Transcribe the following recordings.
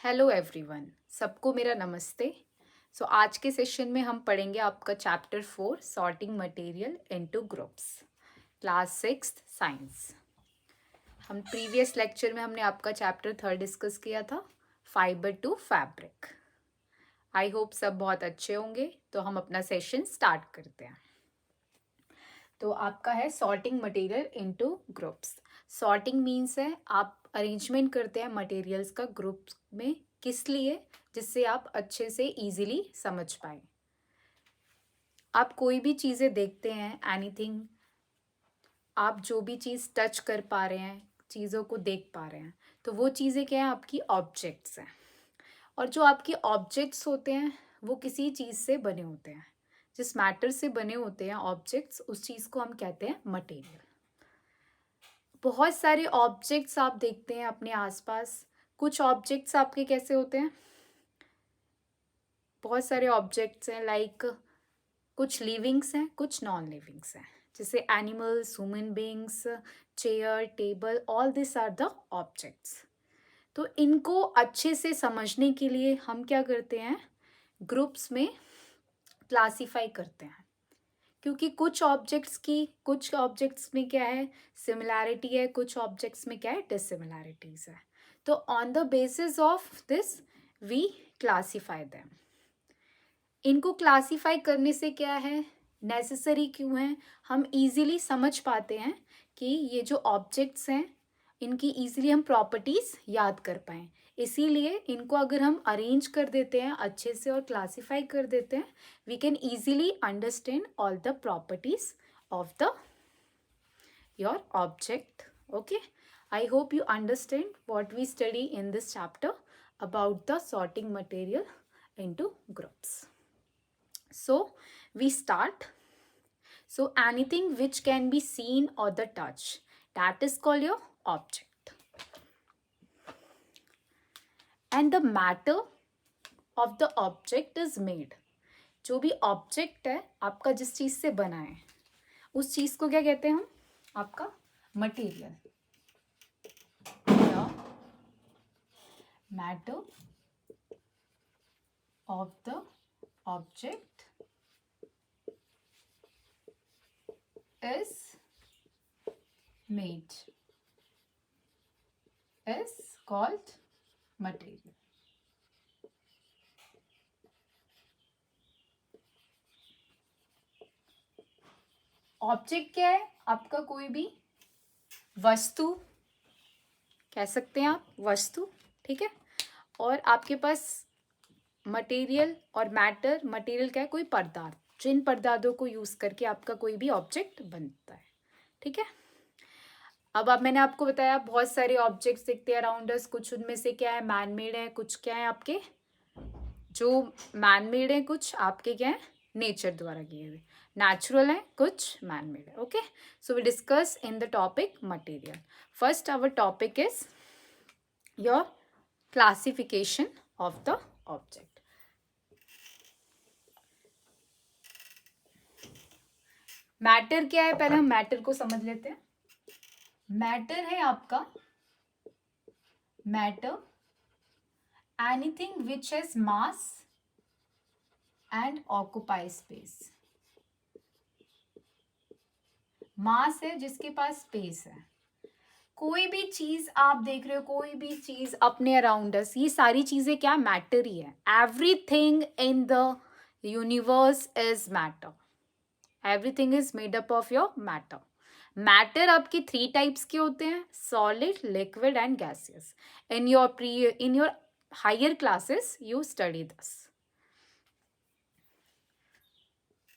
Hello everyone, सबको मेरा नमस्ते। आज के सेशन में हम पढ़ेंगे आपका chapter 4 sorting material into groups, class 6 science. हम प्रीवियस लेक्चर में हमने आपका चैप्टर 3 डिस्कस किया था, fibre to fabric. I hope सब बहुत अच्छे होंगे। तो हम अपना सेशन स्टार्ट करते हैं। तो आपका है sorting material into groups. Sorting means है आप अरेंजमेंट करते हैं मटेरियल्स का ग्रुप में, किस लिए? जिससे आप अच्छे से इजीली समझ पाए। आप कोई भी चीज़ें देखते हैं, एनीथिंग, आप जो भी चीज़ टच कर पा रहे हैं, चीज़ों को देख पा रहे हैं, तो वो चीज़ें क्या है? आपकी ऑब्जेक्ट्स हैं। और जो आपके ऑब्जेक्ट्स होते हैं वो किसी चीज़ से बने होते हैं। जिस मैटर से बने होते हैं ऑब्जेक्ट्स, उस चीज़ को हम कहते हैं मटेरियल। बहुत सारे ऑब्जेक्ट्स आप देखते हैं अपने आसपास। कुछ ऑब्जेक्ट्स आपके कैसे होते हैं? बहुत सारे ऑब्जेक्ट्स हैं, लाइक कुछ लिविंग्स हैं, कुछ नॉन लिविंग्स हैं, जैसे animals, human beings, chair, table, all this are the objects. तो इनको अच्छे से समझने के लिए हम क्या करते हैं? ग्रुप्स में क्लासीफाई करते हैं। क्योंकि कुछ ऑब्जेक्ट्स में क्या है? सिमिलैरिटी है, कुछ ऑब्जेक्ट्स में क्या है? डिसिमिलैरिटीज है। तो on the basis of this we classify them. इनको क्लासीफाई करने से क्या है? नेसेसरी क्यों है? हम इजीली समझ पाते हैं कि ये जो ऑब्जेक्ट्स हैं इनकी इजीली हम प्रॉपर्टीज याद कर पाएं। इसीलिए इनको अगर हम अरेंज कर देते हैं अच्छे से और क्लासीफाई कर देते हैं, we can easily understand all the properties of the your object. Okay, I hope you understand what we study in this chapter about the sorting material into groups. So we start. So anything which can be seen or the touch, that is called your object. And the matter of the object is made. जो भी object है आपका, जिस चीज से बना है, उस चीज को क्या कहते हैं हम? आपका material. Matter of the object is made is called material. Object क्या है? आपका कोई भी वस्तु कह सकते हैं आप, वस्तु, ठीक है। और आपके पास मटेरियल और मैटर, मटेरियल क्या है? कोई पदार्थ, जिन पदार्थों को यूज करके आपका कोई भी ऑब्जेक्ट बनता है, ठीक है। अब मैंने आपको बताया बहुत सारे ऑब्जेक्ट्स दिखते हैं अराउंड अस। कुछ उनमें से क्या है? मैन मेड है, कुछ क्या है आपके जो मैन मेड है, कुछ आपके क्या है? नेचर द्वारा किए हुए, नेचुरल है, कुछ मैन मेड है. Okay, so we discuss in the topic material. First our topic is your classification of the object. Matter क्या है? पहले हम मैटर को समझ लेते हैं. मैटर है आपका, matter anything which has mass and occupy space. Mass है जिसके पास स्पेस है. कोई भी चीज आप देख रहे हो, कोई भी चीज अपने अराउंड अस, ये सारी चीजें क्या? मैटर ही है. Everything in the universe is matter. Everything is made up of your matter. Matter आपके 3 टाइप्स के होते हैं: solid, liquid and gaseous. In your higher classes you study this.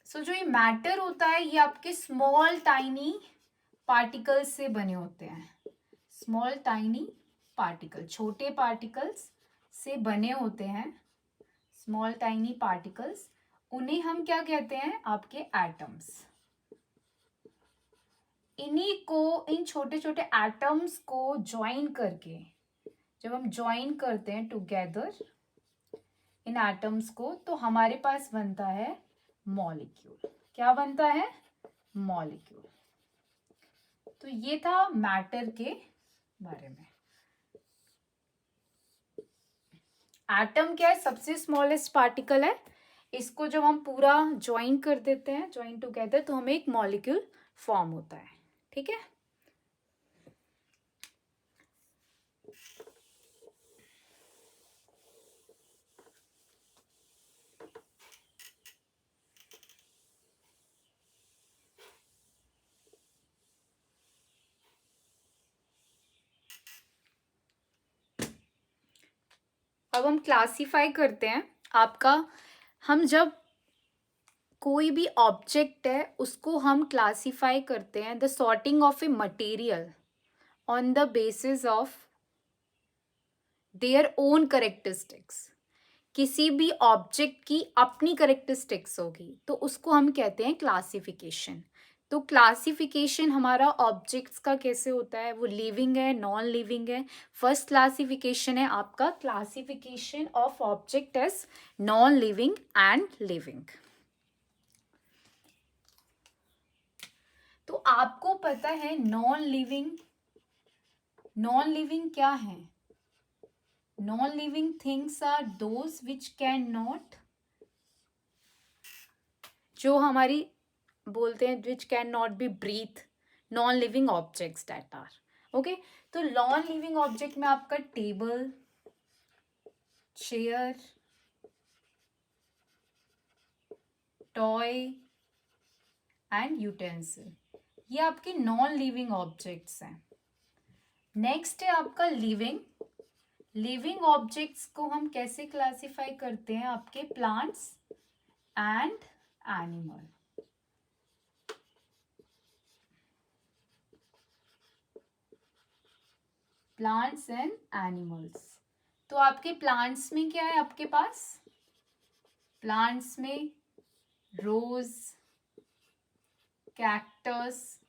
So जो ये मैटर होता है ये आपके स्मॉल टाइनी पार्टिकल्स से बने होते हैं. स्मॉल टाइनी पार्टिकल, छोटे पार्टिकल्स से बने होते हैं. स्मॉल टाइनी पार्टिकल्स, उन्हें हम क्या कहते हैं? आपके एटम्स. इन्हीं को, इन छोटे छोटे एटम्स को ज्वाइन करके, जब हम ज्वाइन करते हैं टुगेदर इन एटम्स को, तो हमारे पास बनता है मॉलिक्यूल. क्या बनता है? मॉलिक्यूल. तो ये था मैटर के बारे में. एटम क्या है? सबसे स्मॉलेस्ट पार्टिकल है। इसको जब हम पूरा ज्वाइन कर देते हैं, ज्वाइन टुगेदर, तो हमें एक मॉलिक्यूल फॉर्म होता है। ठीक है। अब हम क्लासिफाई करते हैं आपका। हम जब कोई भी ऑब्जेक्ट है उसको हम क्लासिफाई करते हैं, the sorting of a material on the basis of their own characteristics. किसी भी ऑब्जेक्ट की अपनी करेक्टरिस्टिक्स होगी तो उसको हम कहते हैं क्लासिफिकेशन। तो क्लासिफिकेशन हमारा ऑब्जेक्ट्स का कैसे होता है? वो लिविंग है, नॉन लिविंग है। फर्स्ट क्लासिफिकेशन है आपका classification of object as non living and living. तो आपको पता है नॉन लिविंग, नॉन लिविंग क्या है? Non living things are those which can not, जो हमारी बोलते हैं which can not be breathe, non living objects that are okay. तो नॉन लिविंग ऑब्जेक्ट में आपका table, chair, toy and utensil, ये आपके नॉन लिविंग ऑब्जेक्ट्स हैं। नेक्स्ट है आपका लिविंग। लिविंग ऑब्जेक्ट्स को हम कैसे क्लासिफाई करते हैं? आपके plants and animal. Plants and animals. तो आपके प्लांट्स में क्या है आपके पास? प्लांट्स में रोज, कैक्टस,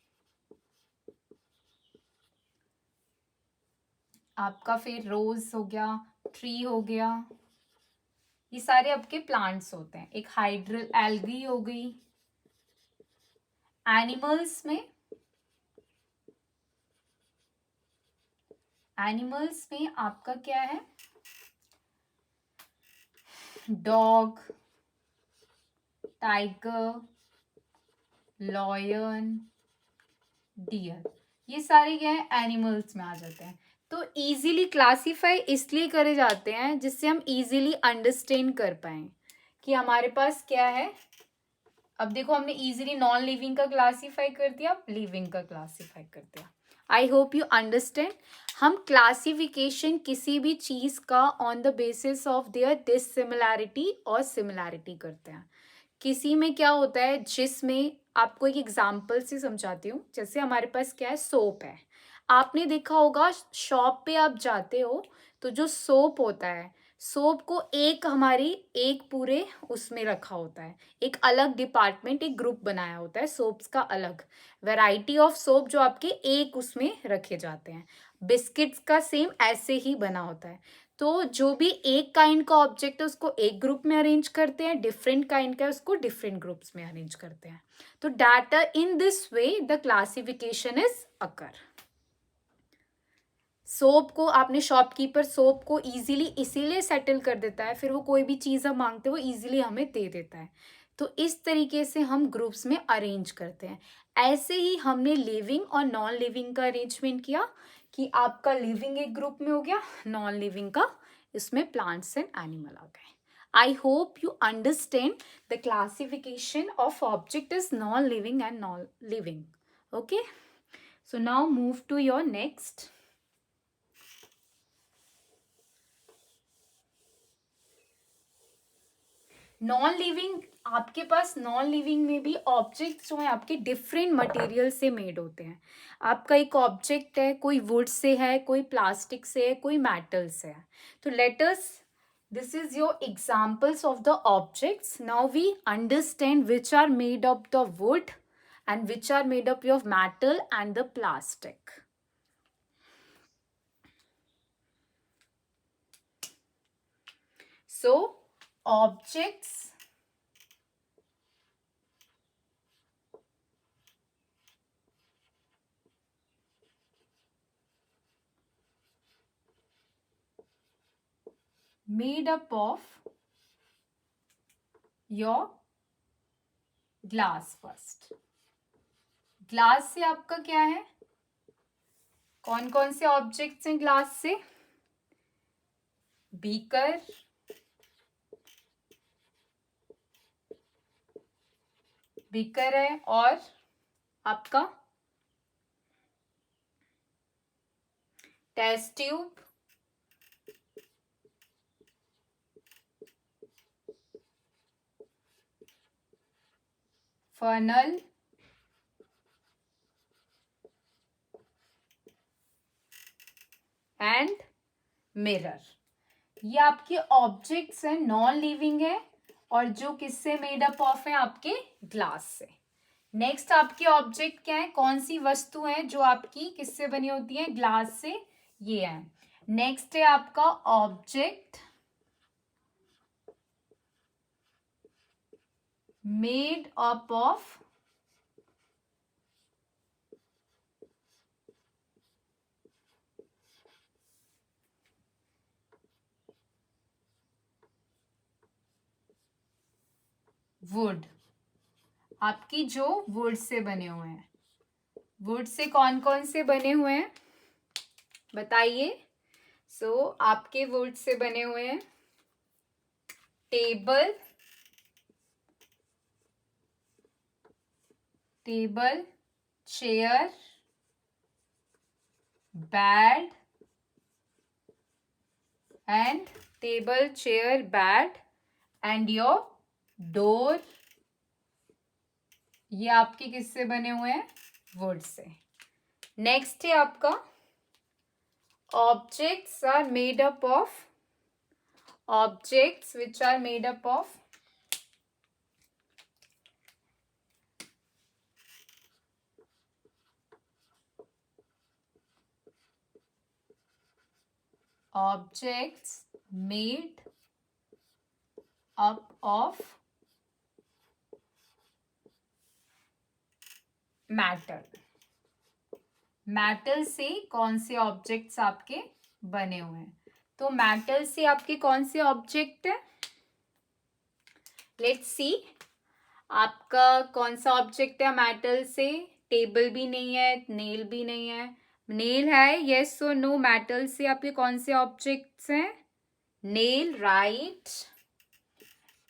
आपका फिर रोज हो गया, ट्री हो गया, ये सारे आपके प्लांट्स होते हैं। एक हाइड्रल एल्गी हो गई। एनिमल्स में, एनिमल्स में आपका क्या है? डॉग, टाइगर, लॉयन, डियर, ये सारे क्या है? एनिमल्स में आ जाते हैं। तो इजीली क्लासीफाई इसलिए करे जाते हैं जिससे हम इजीली अंडरस्टैंड कर पाए कि हमारे पास क्या है। अब देखो हमने इजीली नॉन लिविंग का क्लासीफाई कर दिया, लिविंग का क्लासीफाई कर दिया। आई होप यू अंडरस्टैंड। हम क्लासिफिकेशन किसी भी चीज का on the basis of their dissimilarity और सिमिलैरिटी करते हैं। किसी में क्या होता है, जिसमें आपको एक एग्जांपल से समझाती हूँ। जैसे हमारे पास क्या है, सोप है। आपने देखा होगा शॉप पे आप जाते हो तो जो सोप होता है, सोप को एक हमारी एक पूरे उसमें रखा होता है, एक अलग डिपार्टमेंट, एक ग्रुप बनाया होता है सोप्स का अलग, वैरायटी ऑफ सोप जो आपके एक उसमें रखे जाते हैं। बिस्किट्स का सेम ऐसे ही बना होता है। तो जो भी एक काइंड का ऑब्जेक्ट है उसको एक ग्रुप में अरेंज करते हैं, डिफरेंट काइंड का है उसको डिफरेंट ग्रुप्स में अरेंज करते हैं। तो data in this way the classification is occur. Soap को आपने, शॉपकीपर सोप को इजीली इसीलिए सेटल कर देता है, फिर वो कोई भी चीज़ हम मांगते वो इजीली हमें दे देता है। तो इस तरीके से हम ग्रुप्स में अरेंज करते हैं। ऐसे ही हमने लिविंग और नॉन लिविंग का अरेंजमेंट किया कि आपका लिविंग एक ग्रुप में हो गया, नॉन लिविंग का इसमें प्लांट्स एंड एनिमल आ गए। I hope you understand the classification of object is non living and non living. Okay, so now move to your next. Non living, आपके पास नॉन लिविंग में भी ऑब्जेक्ट्स जो हैं आपके डिफरेंट मटेरियल से मेड होते हैं। आपका एक ऑब्जेक्ट है, कोई वुड से है, कोई प्लास्टिक से है, कोई मेटल से है। तो let us, this is your examples of the objects. Now we understand which are made of the wood and which are made up of metal and the plastic. So objects made up of your glass first. Glass से आपका क्या है, कौन कौन से objects हैं glass से? Beaker, beaker है, और आपका test tube, funnel, and mirror. ये आपके ऑब्जेक्ट्स हैं, नॉन लिविंग है, और जो किससे मेड अप ऑफ है? आपके ग्लास से। नेक्स्ट आपके ऑब्जेक्ट क्या है, कौन सी वस्तु है जो आपकी किससे बनी होती है? ग्लास से। ये है। नेक्स्ट है आपका object made up of would. आपकी जो वुड से बने हुए हैं। वुड से कौन कौन से बने हुए हैं बताइए? आपके वुड से बने हुए हैं table, table, chair, bed, and table, chair, bed and your door. ये आपके किससे बने हुए हैं? Would say. नेक्स्ट है आपका objects are made up of, objects which are made up of objects made up of matter. Matter से कौन से ऑब्जेक्ट्स आपके बने हुए हैं? तो मैटर से आपके कौन से ऑब्जेक्ट है? लेट्स सी आपका कौन सा ऑब्जेक्ट है मैटर से? टेबल भी नहीं है, नेल भी नहीं है। नेल है, यस और नो? मेटल से आपके कौन से ऑब्जेक्ट्स हैं? Nail, right.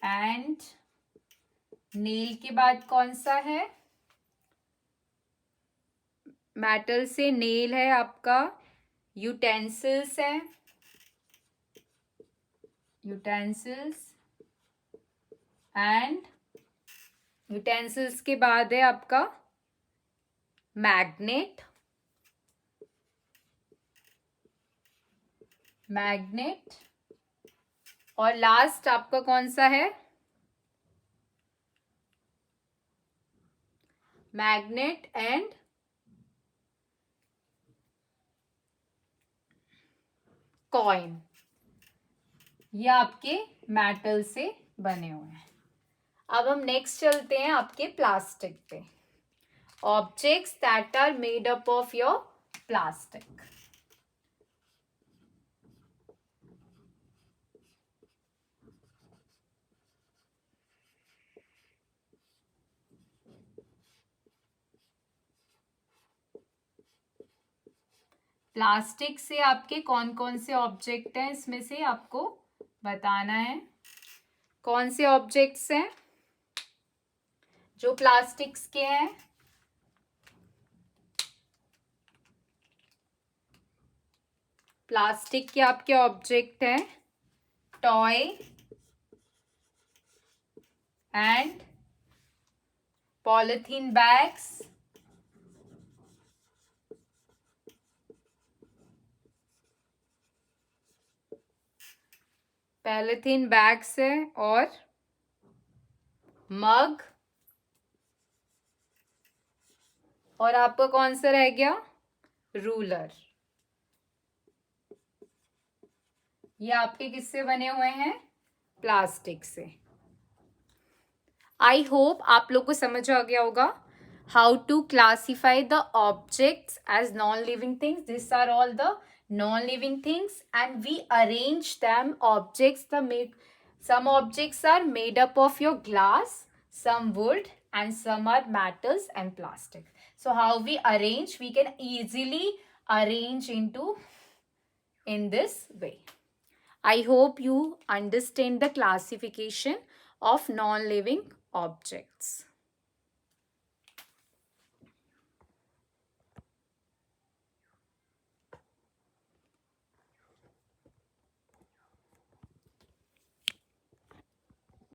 एंड नेल के बाद कौन सा है? मेटल से नेल है आपका यूटेंसिल्स है, यूटेंसिल्स। एंड यूटेंसिल्स के बाद है आपका मैग्नेट, मैग्नेट। और लास्ट आपका कौन सा है? Magnet and coin. ये आपके मेटल से बने हुए हैं। अब हम नेक्स्ट चलते हैं आपके प्लास्टिक पे। Objects that are made up of your plastic. Plastic से आपके कौन कौन से ऑब्जेक्ट हैं, इसमें से आपको बताना है कौन से ऑब्जेक्ट्स हैं जो प्लास्टिक्स के हैं। प्लास्टिक के आपके ऑब्जेक्ट हैं toy and polythene bags, polythene bags है, और मग, और आपका कौन सा रह गया? रूलर। ये आपके किससे बने हुए हैं? प्लास्टिक से। आई होप आप लोग को समझ आ गया होगा। how to classify the objects as non-living things. These are all the non-living things, and we arrange them. Objects, some objects are made up of your glass, some wood, and some are metals and plastic. So how we arrange, we can easily arrange into in this way. I hope you understand the classification of non-living objects.